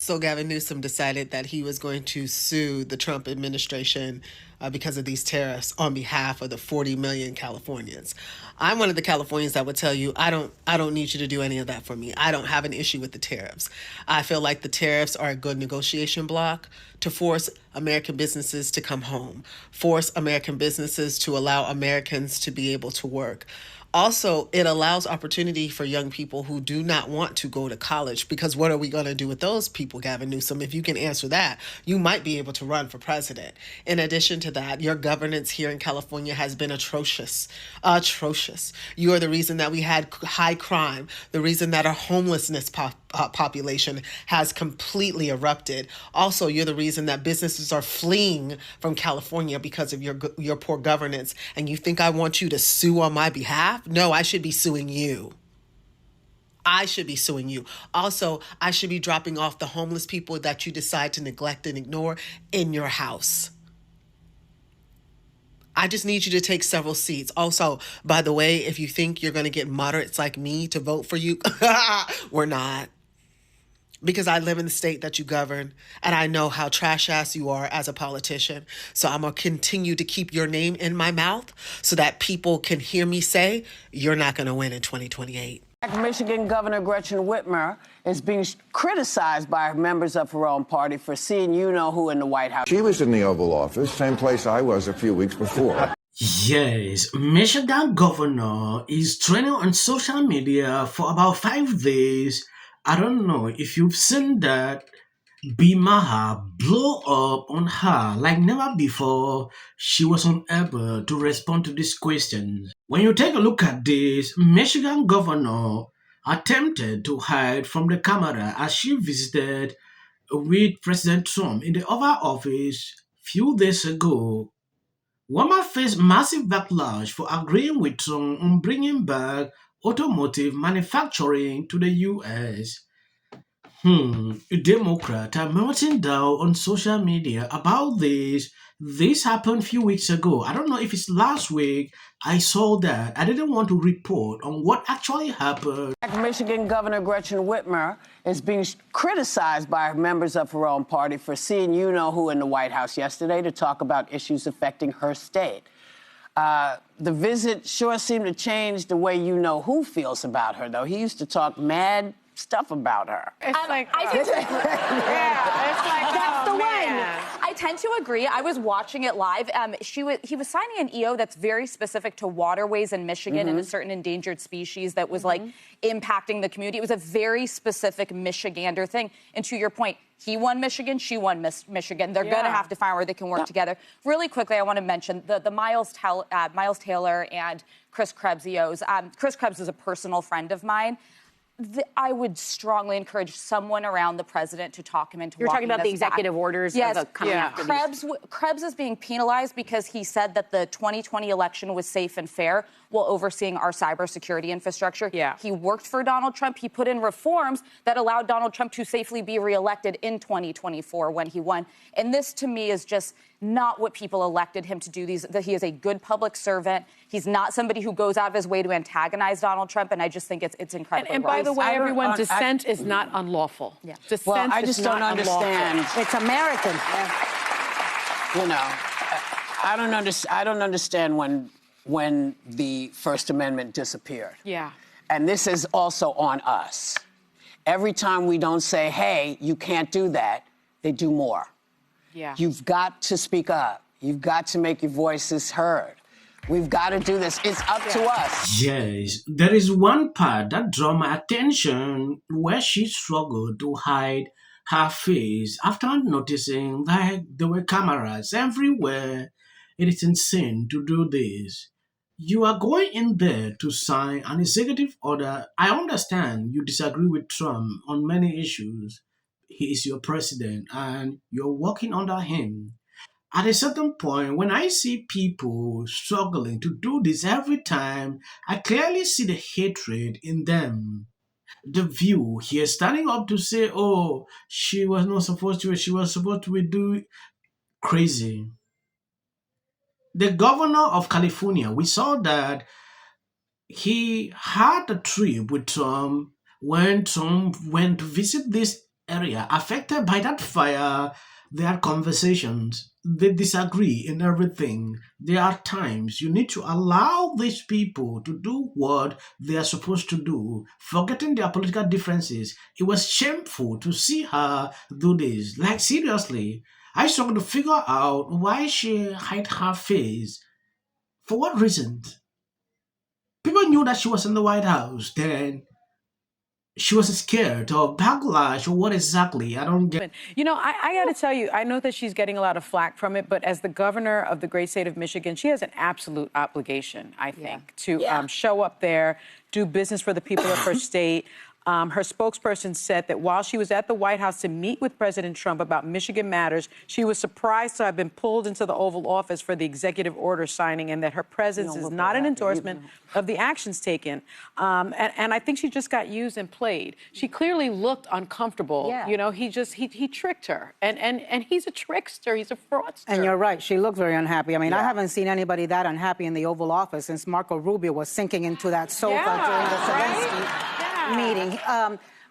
So Gavin Newsom decided that he was going to sue the Trump administration because of these tariffs on behalf of the 40 million Californians. I'm one of the Californians that would tell you, I don't need you to do any of that for me. I don't have an issue with the tariffs. I feel like the tariffs are a good negotiation block to force American businesses to come home, force American businesses to allow Americans to be able to work. Also, it allows opportunity for young people who do not want to go to college, because what are we going to do with those people, Gavin Newsom? If you can answer that, you might be able to run for president. In addition to that, your governance here in California has been atrocious. Atrocious. You are the reason that we had high crime, the reason that our homelessness population has completely erupted. Also, you're the reason that businesses are fleeing from California because of your poor governance. And you think I want you to sue on my behalf? No, I should be suing you. I should be suing you. Also, I should be dropping off the homeless people that you decide to neglect and ignore in your house. I just need you to take several seats. Also, by the way, if you think you're going to get moderates like me to vote for you, we're not. Because I live in the state that you govern, and I know how trash ass you are as a politician. So I'm going to continue to keep your name in my mouth so that people can hear me say, you're not going to win in 2028. Michigan Governor Gretchen Whitmer is being criticized by members of her own party for seeing you-know-who in the White House. She was in the Oval Office, same place I was a few weeks before. Yes, Michigan governor is trending on social media for about 5 days. I don't know if you've seen that. Maher blow up on her like never before. She was unable to respond to these questions. When you take a look at this, Michigan governor attempted to hide from the camera as she visited with President Trump in the Oval Office few days ago. Whitmer faced massive backlash for agreeing with Trump on bringing back automotive manufacturing to the U.S. A Democrat are melting down on social media about this. This happened a few weeks ago. I don't know if it's last week. I saw that. I didn't want to report on what actually happened. Michigan Governor Gretchen Whitmer is being criticized by members of her own party for seeing you-know-who in the White House yesterday to talk about issues affecting her state. The visit sure seemed to change the way you-know-who feels about her, though. He used to talk mad stuff about her. It's like, it's like, That's the man. one. I tend to agree. I was watching it live. He was signing an EO that's very specific to waterways in Michigan and a certain endangered species that was like impacting the community. It was a very specific Michigander thing. And to your point, he won Michigan, she won Michigan. They're going to have to find where they can work together. Really quickly, I want to mention the Miles Taylor and Chris Krebs EOs. Chris Krebs is a personal friend of mine. I would strongly encourage someone around the president to talk him into. You're talking about the this back. executive orders. Yes, coming after Krebs is being penalized because he said that the 2020 election was safe and fair while overseeing our cybersecurity infrastructure. Yeah. He worked for Donald Trump. He put in reforms that allowed Donald Trump to safely be reelected in 2024 when he won. And this, to me, is just not what people elected him to do. He is a good public servant. He's not somebody who goes out of his way to antagonize Donald Trump, and I just think it's incredible. And by the way, everyone, dissent is not unlawful. Yeah. Dissent Well, I just is don't not understand. unlawful. It's American. You know, I don't understand when the First Amendment disappeared. Yeah. And this is also on us. Every time we don't say, hey, you can't do that, they do more. Yeah. You've got to speak up. You've got to make your voices heard. We've got to do this. It's up to us. Yes, there is one part that drew my attention where she struggled to hide her face after noticing that there were cameras everywhere. It is insane to do this. You are going in there to sign an executive order. I understand you disagree with Trump on many issues. He is your president and you're working under him. At a certain point, when I see people struggling to do this every time, I clearly see the hatred in them. The view here standing up to say, oh, she was not supposed to, she was supposed to do crazy. The governor of California, we saw that he had a trip with Trump when Trump went to visit this area affected by that fire. There are conversations. They disagree in everything. There are times you need to allow these people to do what they are supposed to do, forgetting their political differences. It was shameful to see her do this. Like, seriously, I struggle to figure out why she hid her face. For what reason? People knew that she was in the White House. Then she was scared of backlash or what exactly? I don't get. You know, I got to tell you, I know that she's getting a lot of flack from it, but as the governor of the great state of Michigan, she has an absolute obligation, I think, to show up there, do business for the people of her state. Her spokesperson said that while she was at the White House to meet with President Trump about Michigan matters, she was surprised to have been pulled into the Oval Office for the executive order signing, and that her presence is not an endorsement of the actions taken. And I think she just got used and played. She clearly looked uncomfortable. Yeah. You know, he tricked her. And he's a trickster. He's a fraudster. And you're right. She looked very unhappy. I mean, I haven't seen anybody that unhappy in the Oval Office since Marco Rubio was sinking into that sofa during the Zelensky meeting.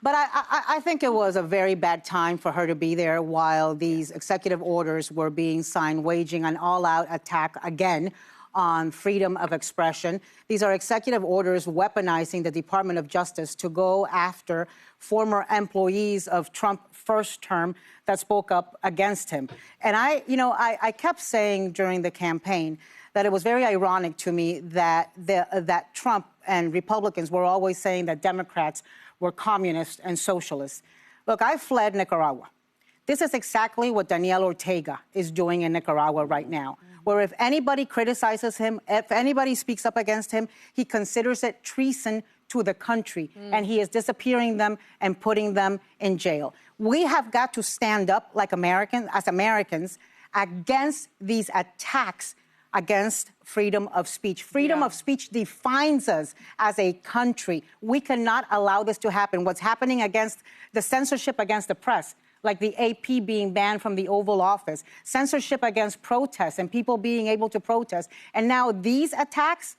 But I think it was a very bad time for her to be there while these executive orders were being signed, waging an all-out attack again on freedom of expression. These are executive orders weaponizing the Department of Justice to go after former employees of Trump's first term that spoke up against him. And I kept saying during the campaign that it was very ironic to me that that Trump and Republicans were always saying that Democrats were communists and socialists. Look, I fled Nicaragua. This is exactly what Daniel Ortega is doing in Nicaragua right now, where if anybody criticizes him, if anybody speaks up against him, he considers it treason to the country, and he is disappearing them and putting them in jail. We have got to stand up like Americans against these attacks against freedom of speech. Freedom of speech defines us as a country. We cannot allow this to happen. What's happening against the censorship against the press, like the AP being banned from the Oval Office, censorship against protests and people being able to protest. And now these attacks,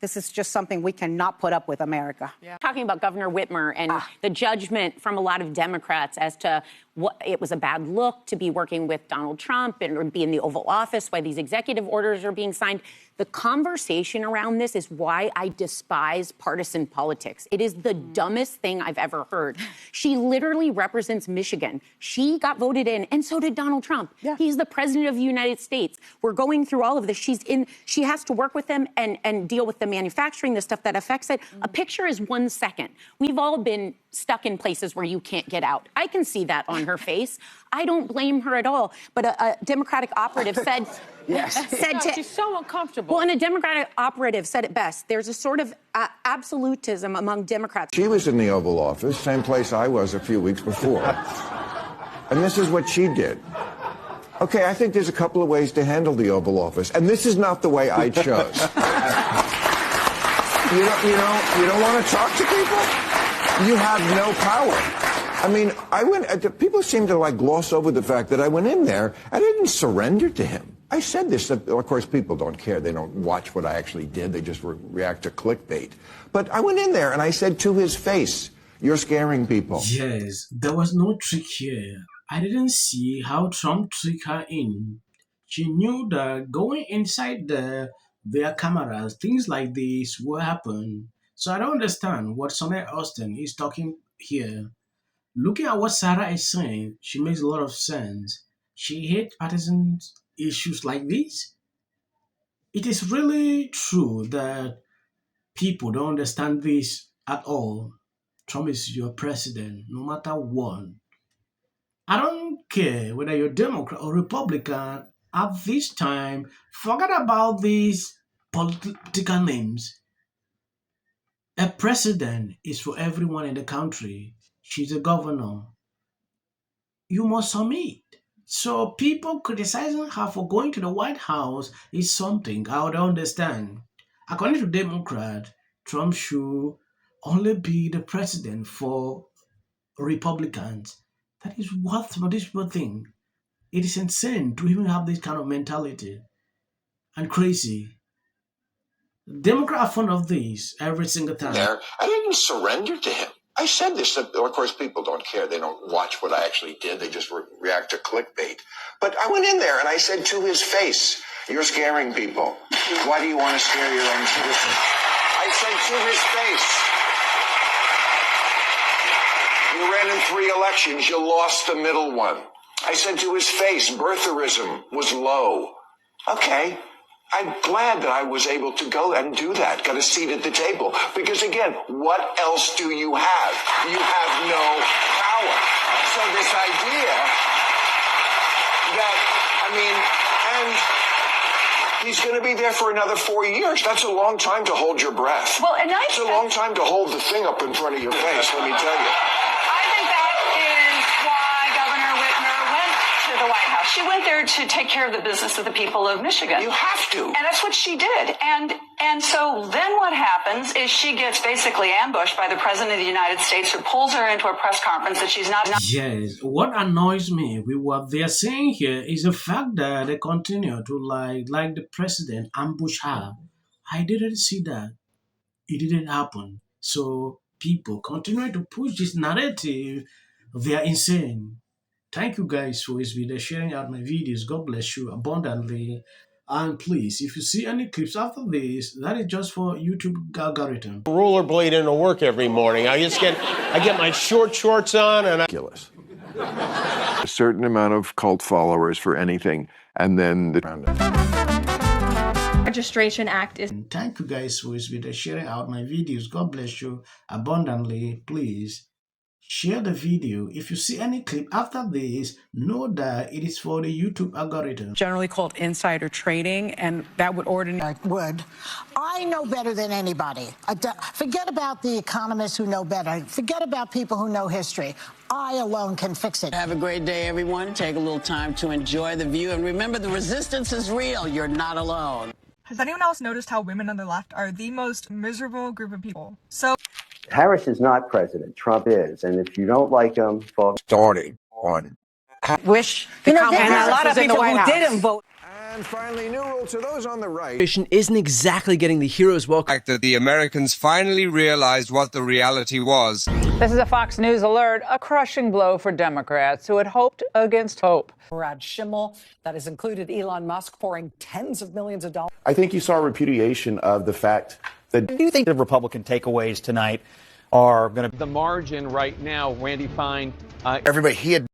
this is just something we cannot put up with, America. Talking about Governor Whitmer and the judgment from a lot of Democrats as to what it was a bad look to be working with Donald Trump and be in the Oval Office while these executive orders are being signed. The conversation around this is why I despise partisan politics. It is the dumbest thing I've ever heard. She literally represents Michigan. She got voted in, and so did Donald Trump. He's the president of the United States. We're going through all of this. She has to work with him and deal with the manufacturing, the stuff that affects it. A picture is 1 second. We've all been stuck in places where you can't get out. I can see that on her face. I don't blame her at all. But a Democratic operative said... She's so uncomfortable. Well, and a Democratic operative said it best. There's a sort of absolutism among Democrats. She was in the Oval Office, same place I was a few weeks before. And this is what she did. Okay, I think there's a couple of ways to handle the Oval Office, and this is not the way I chose. You don't want to talk to people? You have no power. I mean, people seem to gloss over the fact that I went in there. I didn't surrender to him. I said this. Of course, people don't care. They don't watch what I actually did. They just react to clickbait. But I went in there and I said to his face, "You're scaring people." Yes, there was no trick here. I didn't see how Trump tricked her in. She knew that going inside there are cameras, things like this will happen. So I don't understand what Sunny Hostin is talking here. Looking at what Sarah is saying, she makes a lot of sense. She hates partisan issues like this. It is really true that people don't understand this at all. Trump is your president, no matter what. I don't care whether you're Democrat or Republican. At this time, forget about these political names. A president is for everyone in the country. She's a governor. You must submit. So people criticizing her for going to the White House is something I would understand. According to Democrats, Trump should only be the president for Republicans. That is what this one thing. It is insane to even have this kind of mentality. And crazy. Democrats are fond of this every single time. I didn't surrender to him. I said this. Of course, people don't care. They don't watch what I actually did. They just react to clickbait. But I went in there and I said to his face, "You're scaring people. Why do you want to scare your own citizens?" I said to his face, "You ran in 3 elections. You lost the middle one." I said to his face, "Birtherism was low." Okay. I'm glad that I was able to go and do that, got a seat at the table. Because again, what else do you have? You have no power. So this idea that, and he's going to be there for another 4 years. That's a long time to hold your breath. Well, and it's a long time to hold the thing up in front of your face, let me tell you. I think that is why Governor Whitmer went to the White House. She went there to take care of the business of the people of Michigan. You have to. And that's what she did. And so then what happens is she gets basically ambushed by the President of the United States, who pulls her into a press conference that she's not. Yes, what annoys me with what they're saying here is the fact that they continue to like the president ambush her. I didn't see that. It didn't happen. So people continue to push this narrative. They are insane. Thank you guys for this video, sharing out my videos. God bless you abundantly. And please, if you see any clips after this, that is just for YouTube algorithm. Rollerblade into work every morning. I get my short shorts on and Ridiculous. A certain amount of cult followers for anything, and then the Registration Act is. Thank you guys for this video, sharing out my videos. God bless you abundantly. Please share the video. If you see any clip after this, know that it is for the YouTube algorithm. Generally called insider trading, and that would ordinarily. I know better than anybody. Forget about the economists who know better. Forget about people who know history. I alone can fix it. Have a great day, everyone. Take a little time to enjoy the view. And remember, the resistance is real. You're not alone. Has anyone else noticed how women on the left are the most miserable group of people? So Harris is not president. Trump is. And if you don't like him, folks. started on. Wish the and a lot of people who didn't vote. And finally, new rule to those on the right. Isn't exactly getting the hero's welcome. That the Americans finally realized what the reality was. This is a Fox News alert, a crushing blow for Democrats who had hoped against hope. Brad Schimmel, that has included Elon Musk pouring tens of millions of dollars. I think you saw a repudiation of the fact that. Do you think the Republican takeaways tonight are going to. The margin right now, Randy Fine. Everybody, he had